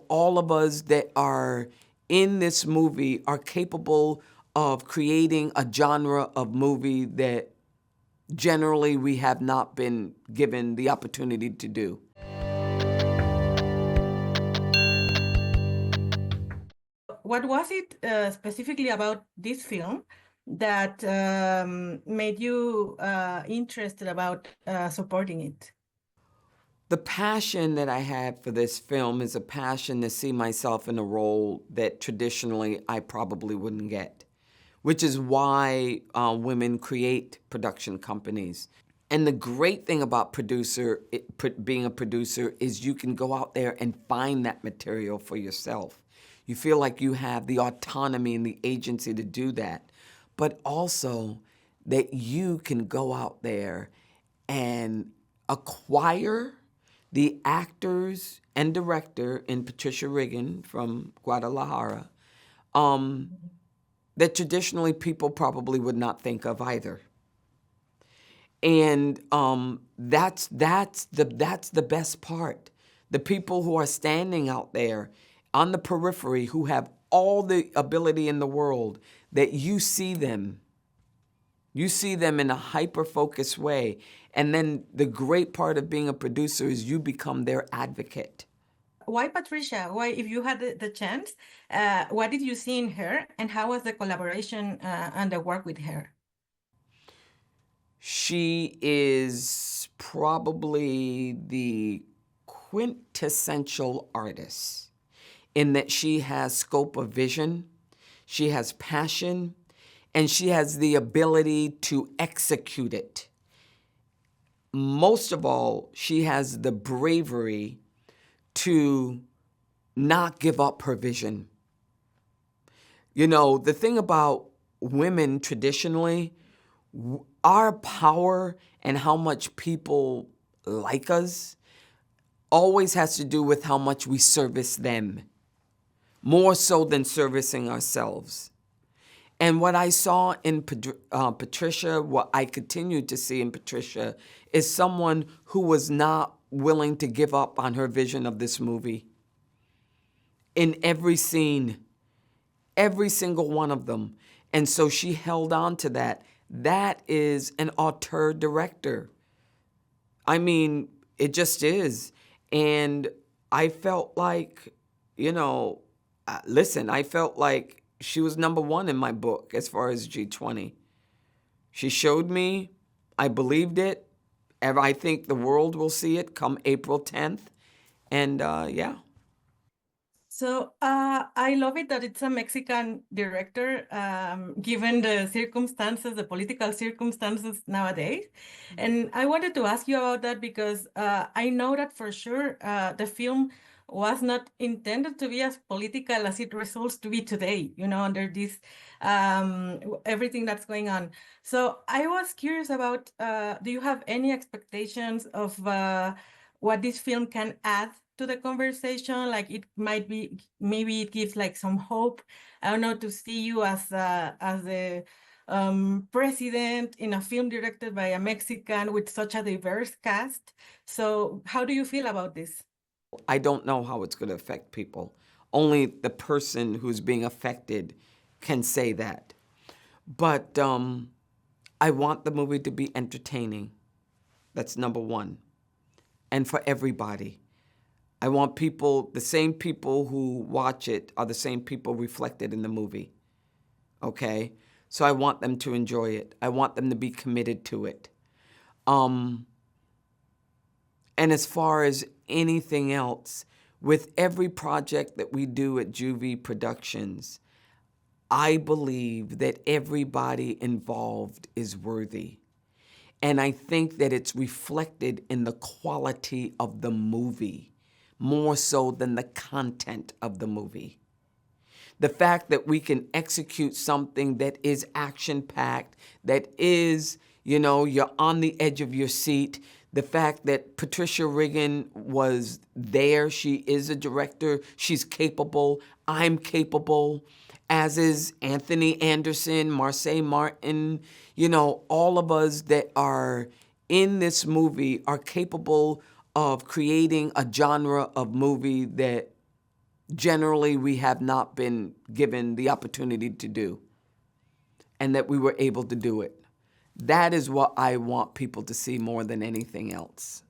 all of us that are in this movie are capable of creating a genre of movie that generally we have not been given the opportunity to do. What was it specifically about this film that made you interested about supporting it? The passion that I had for this film is a passion to see myself in a role that traditionally I probably wouldn't get, which is why women create production companies. And the great thing about being a producer is you can go out there and find that material for yourself. You feel like you have the autonomy and the agency to do that, but also that you can go out there and acquire the actors and director in Patricia Riggen from Guadalajara that traditionally people probably would not think of either. And that's the best part. The people who are standing out there on the periphery who have all the ability in the world, that you see them. You see them in a hyper-focused way. And then the great part of being a producer is you become their advocate. Why Patricia? Why, if you had the chance, what did you see in her, and how was the collaboration and the work with her? She is probably the quintessential artist in that she has scope of vision, she has passion, and she has the ability to execute it. Most of all, she has the bravery to not give up her vision. You know, the thing about women traditionally, our power and how much people like us always has to do with how much we service them, more so than servicing ourselves. And what I saw in Patricia, what I continued to see in Patricia, is someone who was not willing to give up on her vision of this movie. In every scene, every single one of them. And so she held on to that. That is an auteur director. I mean, it just is. And I felt like, you know, listen, I felt like she was number one in my book as far as G20. She showed me, I believed it, and I think the world will see it come April 10th. And yeah. So I love it that it's a Mexican director, given the circumstances, the political circumstances nowadays. And I wanted to ask you about that because I know that for sure the film was not intended to be as political as it results to be today, you know, under this everything that's going on. So I was curious about, do you have any expectations of what this film can add to the conversation? Like it might be, maybe it gives like some hope, I don't know, to see you as the president in a film directed by a Mexican with such a diverse cast. So how do you feel about this? I don't know how it's going to affect people. Only the person who's being affected can say that. But I want the movie to be entertaining. That's number one. And for everybody. I want people, the same people who watch it are the same people reflected in the movie. Okay? So I want them to enjoy it. I want them to be committed to it. And as far as anything else, with every project that we do at Juvie Productions, I believe that everybody involved is worthy. And I think that it's reflected in the quality of the movie, more so than the content of the movie. The fact that we can execute something that is action-packed, that is, you know, you're on the edge of your seat. The fact that Patricia Riggen was there, she is a director, she's capable, I'm capable, as is Anthony Anderson, Marseille Martin, you know, all of us that are in this movie are capable of creating a genre of movie that generally we have not been given the opportunity to do, and that we were able to do it. That is what I want people to see more than anything else.